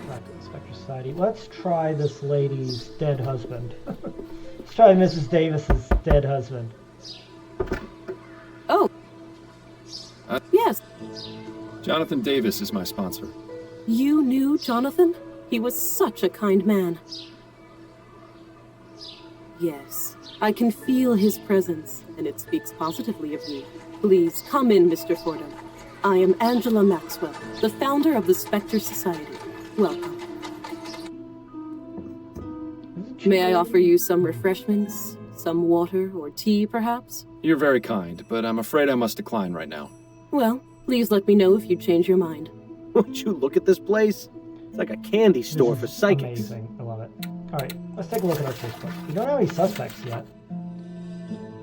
Back to the Spectre Society. Let's try this lady's dead husband. Let's try Mrs. Davis's dead husband. Oh. Yes. Jonathan Davis is my sponsor. You knew Jonathan? He was such a kind man. Yes, I can feel his presence, and it speaks positively of you. Please, come in, Mr. Fordham. I am Angela Maxwell, the founder of the Spectre Society. Welcome. May I offer you some refreshments? Some water or tea, perhaps? You're very kind, but I'm afraid I must decline right now. Well, please let me know if you change your mind. Would you look at this place? It's like a candy store for psychics. Amazing. I love it. Alright, let's take a look at our Facebook. We don't have any suspects yet.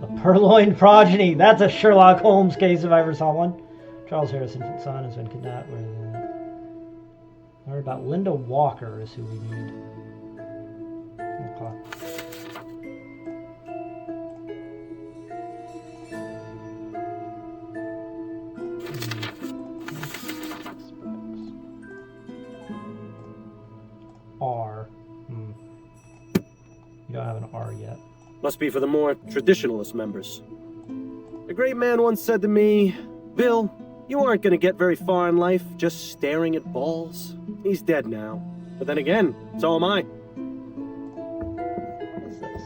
The Purloined Progeny. That's a Sherlock Holmes case if I ever saw one. Charles Harris, infant son, has been kidnapped. Learn about Linda Walker is who we need. Okay. R. You don't have an R yet. Must be for the more traditionalist members. A great man once said to me, "Bill, you aren't going to get very far in life just staring at balls." He's dead now. But then again, so am I. What's this?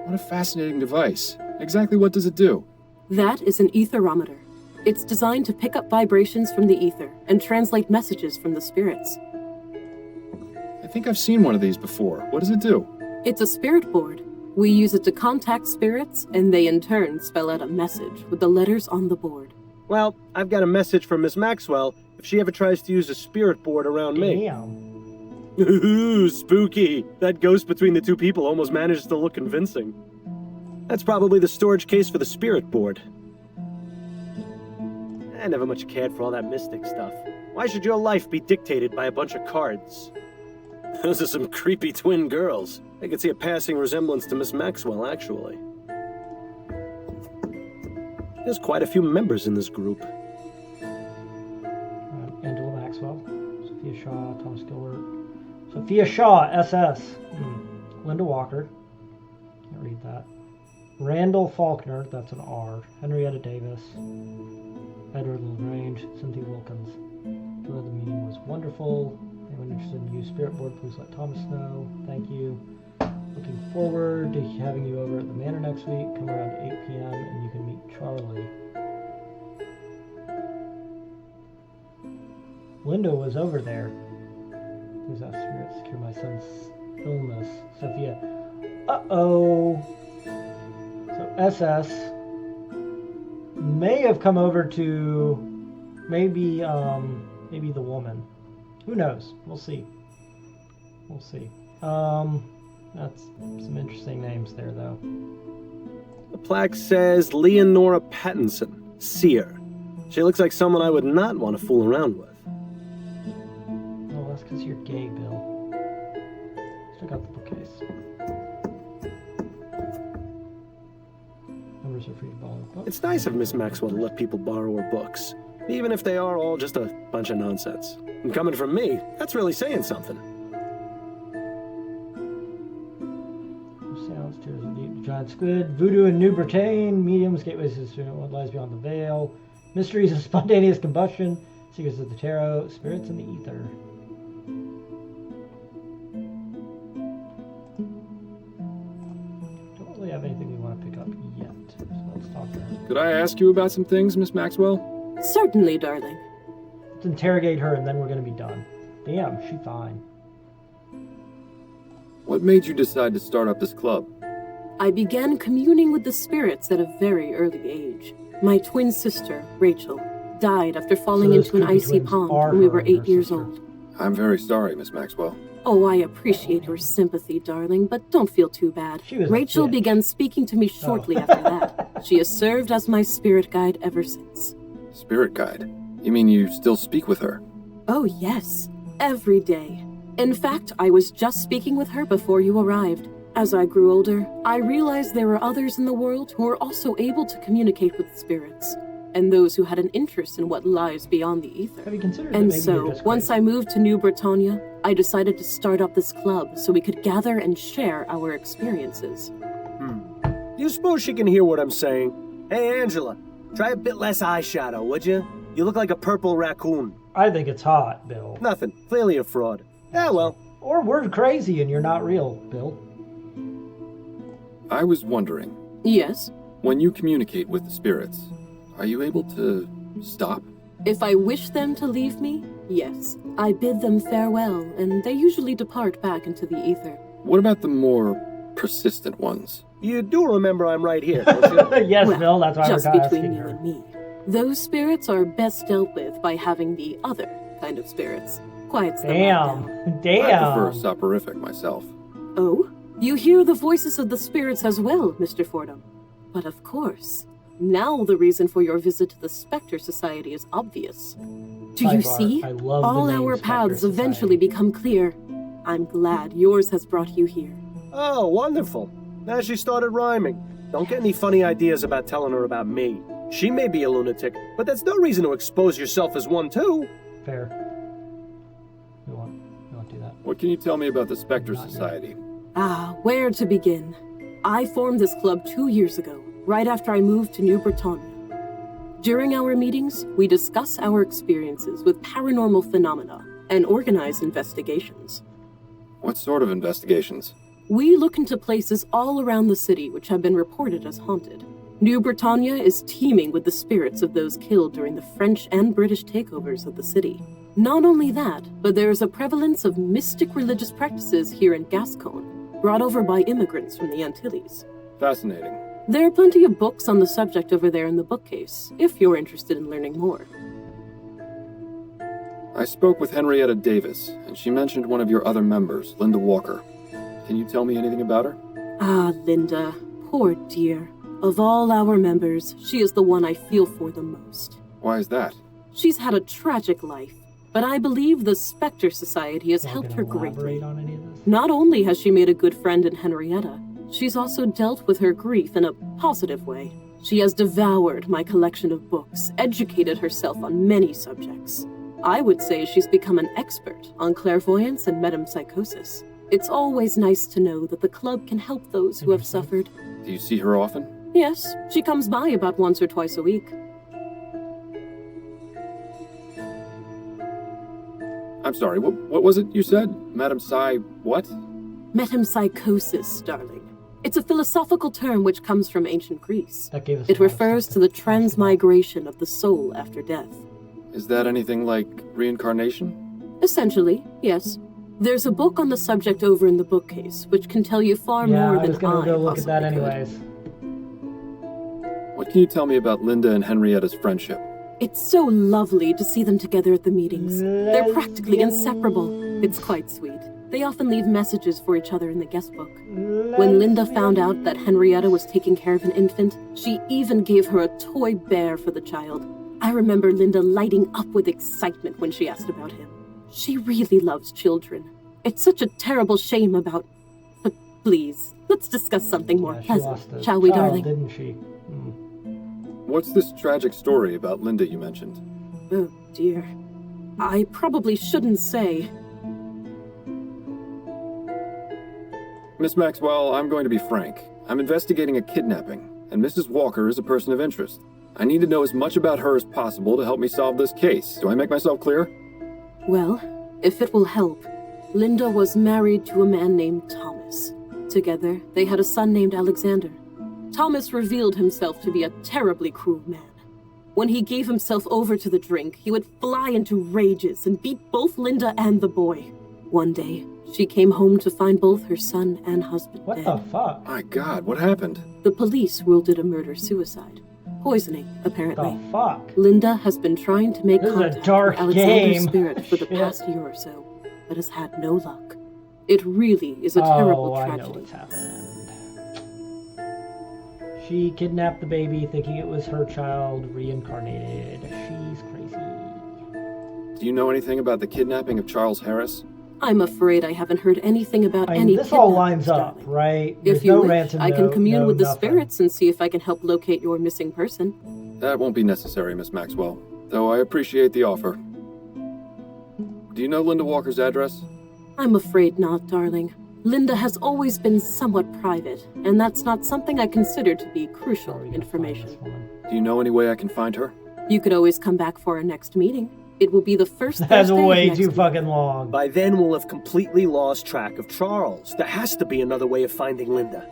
What a fascinating device. Exactly what does it do? That is an etherometer. It's designed to pick up vibrations from the ether and translate messages from the spirits. I think I've seen one of these before. What does it do? It's a spirit board. We use it to contact spirits, and they in turn spell out a message with the letters on the board. Well, I've got a message from Miss Maxwell if she ever tries to use a spirit board around me. Damn. Ooh, spooky. That ghost between the two people almost manages to look convincing. That's probably the storage case for the spirit board. I never much cared for all that mystic stuff. Why should your life be dictated by a bunch of cards? Those are some creepy twin girls. I could see a passing resemblance to Miss Maxwell, actually. There's quite a few members in this group. Angela Maxwell, Sophia Shaw, Thomas Gilbert, Sophia Shaw, SS, Linda Walker, can't read that. Randall Faulkner, that's an R. Henrietta Davis, Edward LaGrange, Cynthia Wilkins. The meeting was wonderful. Anyone interested in the used spirit board, please let Thomas know. Thank you. Looking forward to having you over at the Manor next week. Come around 8 p.m. and you can meet Charlie. Linda was over there. Please ask spirits to cure my son's illness. Sophia. Uh-oh. So SS may have come over to maybe the woman. Who knows? We'll see. We'll see. That's some interesting names there, though. The plaque says Leonora Pattinson, seer. She looks like someone I would not want to fool around with. Oh, that's because you're gay, Bill. Still got the bookcase. Members are free to borrow books. It's nice of Miss Maxwell to let people borrow her books, even if they are all just a bunch of nonsense. And coming from me, that's really saying something. Sounds, Tears of the Deep, Giant Squid, Voodoo and New Britain, Mediums, Gateways to What Lies Beyond the Veil, Mysteries of Spontaneous Combustion, Secrets of the Tarot, Spirits in the Ether. Don't really have anything we want to pick up yet, so let's talk about it. Could I ask you about some things, Miss Maxwell? Certainly, darling. Let's interrogate her and then we're going to be done. Damn, she's fine. What made you decide to start up this club? I began communing with the spirits at a very early age. My twin sister, Rachel, died after falling into an icy pond when we were 8 years old. I'm very sorry, Miss Maxwell. Oh, I appreciate your sympathy, darling, but don't feel too bad. Rachel began speaking to me shortly after that. She has served as my spirit guide ever since. Spirit guide? You mean you still speak with her? Oh, yes. Every day. In fact, I was just speaking with her before you arrived. As I grew older, I realized there were others in the world who were also able to communicate with spirits. and those who had an interest in what lies beyond the ether. Have you considered that And maybe you're so, just once crazy? I moved to New Britannia, I decided to start up this club so we could gather and share our experiences. Do you suppose she can hear what I'm saying? Hey, Angela, try a bit less eyeshadow, would you? You look like a purple raccoon. I think it's hot, Bill. Nothing. Clearly a fraud. Yeah, well. Or we're crazy and you're not real, Bill. I was wondering, Yes? when you communicate with the spirits, are you able to stop? If I wish them to leave me, yes. I bid them farewell, and they usually depart back into the ether. What about the more persistent ones? You do remember I'm right here, don't you? Yes, Well, Bill, that's why just we're between asking you her. and me. Those spirits are best dealt with by having the other kind of spirits. Quiets them right down. Damn. I prefer soporific myself. Oh? You hear the voices of the spirits as well, Mr. Fordham. But of course, now the reason for your visit to the Spectre Society is obvious. Do you Sidebar, see? I love All the name our Spectre paths Society. eventually become clear. I'm glad yours has brought you here. Oh, wonderful. Now she started rhyming. Don't get any funny ideas about telling her about me. She may be a lunatic, but that's no reason to expose yourself as one too. Fair. We won't do that. What can you tell me about the Spectre Not yet. Society? Ah, where to begin? I formed this club 2 years ago, right after I moved to New Britannia. During our meetings, we discuss our experiences with paranormal phenomena and organize investigations. What sort of investigations? We look into places all around the city which have been reported as haunted. New Britannia is teeming with the spirits of those killed during the French and British takeovers of the city. Not only that, but there is a prevalence of mystic religious practices here in Gascon, brought over by immigrants from the Antilles. Fascinating. There are plenty of books on the subject over there in the bookcase, if you're interested in learning more. I spoke with Henrietta Davis, and she mentioned one of your other members, Linda Walker. Can you tell me anything about her? Ah, Linda, poor dear. Of all our members, she is the one I feel for the most. Why is that? She's had a tragic life, but I believe the Spectre Society has Y'all helped gonna her greatly. elaborate on any of this? Not only has she made a good friend in Henrietta, she's also dealt with her grief in a positive way. She has devoured my collection of books, educated herself on many subjects. I would say she's become an expert on clairvoyance and metempsychosis. It's always nice to know that the club can help those who have Interesting. suffered. Do you see her often? Yes, she comes by about once or twice a week. I'm sorry, what was it you said? Madam Psy, what? Metempsychosis, darling. It's a philosophical term which comes from ancient Greece. That gave us It a lot of refers stuff to the talk about. transmigration of the soul after death. Is that anything like reincarnation? Essentially, yes. There's a book on the subject over in the bookcase, which can tell you far Yeah, more I than was gonna go look at that possibly could. anyways. What can you tell me about Linda and Henrietta's friendship? It's so lovely to see them together at the meetings. They're practically Lesbian. inseparable. It's quite sweet. They often leave messages for each other in the guest book. When Linda found out that Henrietta was taking care of an infant, she even gave her a toy bear for the child. I remember Linda lighting up with excitement when she asked about him. She really loves children. It's such a terrible shame about... But please, let's discuss something more Yeah, she pleasant, lost a shall we, child, darling? Didn't she? What's this tragic story about Linda you mentioned? Oh, dear. I probably shouldn't say. Miss Maxwell, I'm going to be frank. I'm investigating a kidnapping, and Mrs. Walker is a person of interest. I need to know as much about her as possible to help me solve this case. Do I make myself clear? Well, if it will help, Linda was married to a man named Thomas. Together, they had a son named Alexander. Thomas revealed himself to be a terribly cruel man. When he gave himself over to the drink, he would fly into rages and beat both Linda and the boy. One day, she came home to find both her son and husband What dead. the fuck? My God, what happened? The police ruled it a murder-suicide. Poisoning, apparently. The fuck? Linda has been trying to make This is a contact dark with Alexander's game. spirit for the Shit. past year or so, but has had no luck. It really is a terrible I know tragedy. what's happened. She kidnapped the baby thinking it was her child reincarnated. She's crazy. Do you know anything about the kidnapping of Charles Harris? I'm afraid I haven't heard anything about I mean, any this all kidnappings, lines up, darling. right? If There's you no wish, ransom I can note, commune no with the nothing. spirits and see if I can help locate your missing person. That won't be necessary, Miss Maxwell, though I appreciate the offer. Do you know Linda Walker's address? I'm afraid not, darling. Linda has always been somewhat private, and that's not something I consider to be How crucial are we gonna find information. this woman? Do you know any way I can find her? You could always come back for our next meeting. It will be the first That's Thursday of way next too month. fucking long. By then, we'll have completely lost track of Charles. There has to be another way of finding Linda.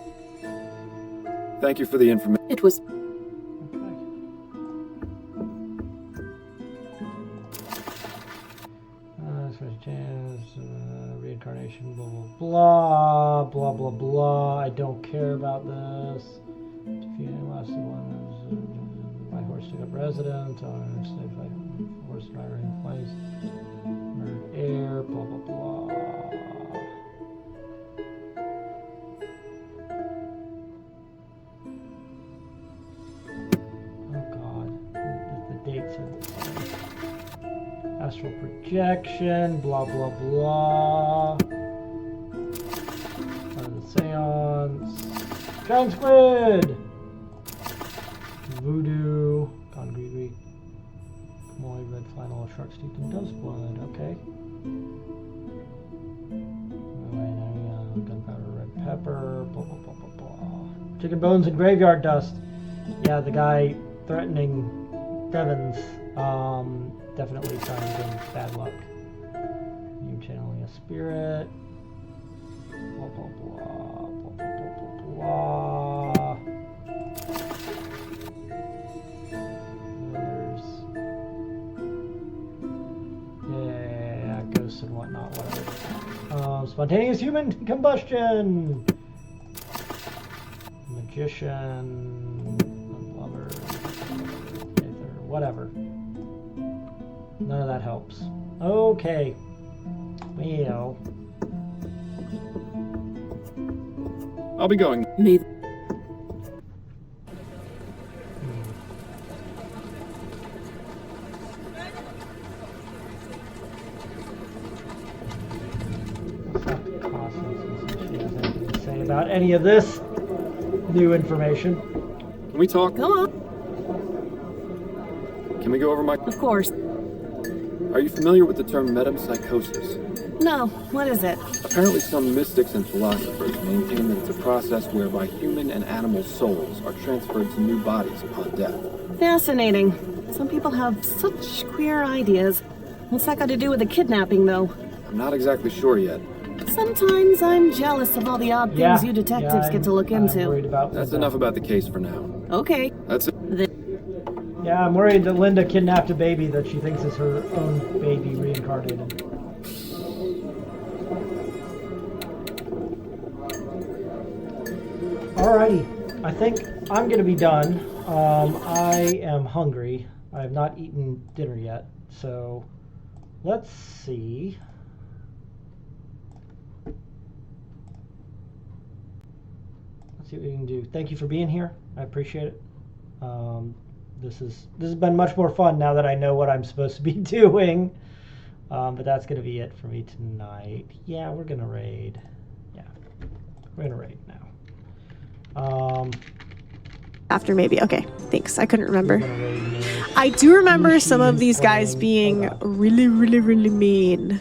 Thank you for the information. It was Special chance, reincarnation, blah, blah, blah, blah, blah, blah. I don't care about this. Defeating last one, my horse took up residence, horse driver in place, murdered heir, blah, blah, blah. Oh god, the dates are the same. Astral projection, blah blah blah. Part of the seance. Giant squid! Voodoo. Congree. Kamoy, red flannel, shark's tooth, and dove's blood. Okay. Gunpowder, red pepper, blah blah blah blah blah. Chicken bones and graveyard dust. Yeah, the guy threatening Devon's. Definitely trying to bring bad luck. You channeling a spirit. Blah blah blah blah blah blah blah. Yeah, ghosts and whatnot. Whatever. Spontaneous human combustion. Magician. Lover. Whatever. None of that helps. Okay. Well. I'll be going. May Let's have to toss this since she has anything to say about any of this new information. Can we talk? go on. Can we go over my... Of course. Are you familiar with the term metempsychosis? No, what is it? Apparently some mystics and philosophers maintain that it's a process whereby human and animal souls are transferred to new bodies upon death. Fascinating. Some people have such queer ideas. What's that got to do with the kidnapping, though? I'm not exactly sure yet. Sometimes I'm jealous of all the odd things you detectives get to look I'm into. worried about That's Linda. enough about the case for now. Okay. That's it. Yeah, I'm worried that Linda kidnapped a baby that she thinks is her own baby reincarnated. Alrighty, I think I'm gonna be done. I am hungry. I have not eaten dinner yet, so let's see. Let's see what we can do. Thank you for being here. I appreciate it. This has been much more fun now that I know what I'm supposed to be doing. But that's gonna be it for me tonight. Yeah, we're gonna raid. Yeah, we're gonna raid now. After maybe. Okay, thanks. I couldn't we're remember. gonna raid Miss I do remember some of Lucy's these guys playing- being hold on. really mean.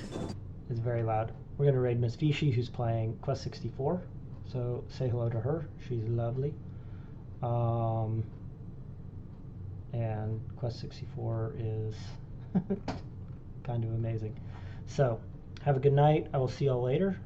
It's very loud. We're gonna raid Miss Vichy, who's playing Quest 64. So say hello to her. She's lovely. And Quest 64 is kind of amazing. So have a good night. I will see y'all later.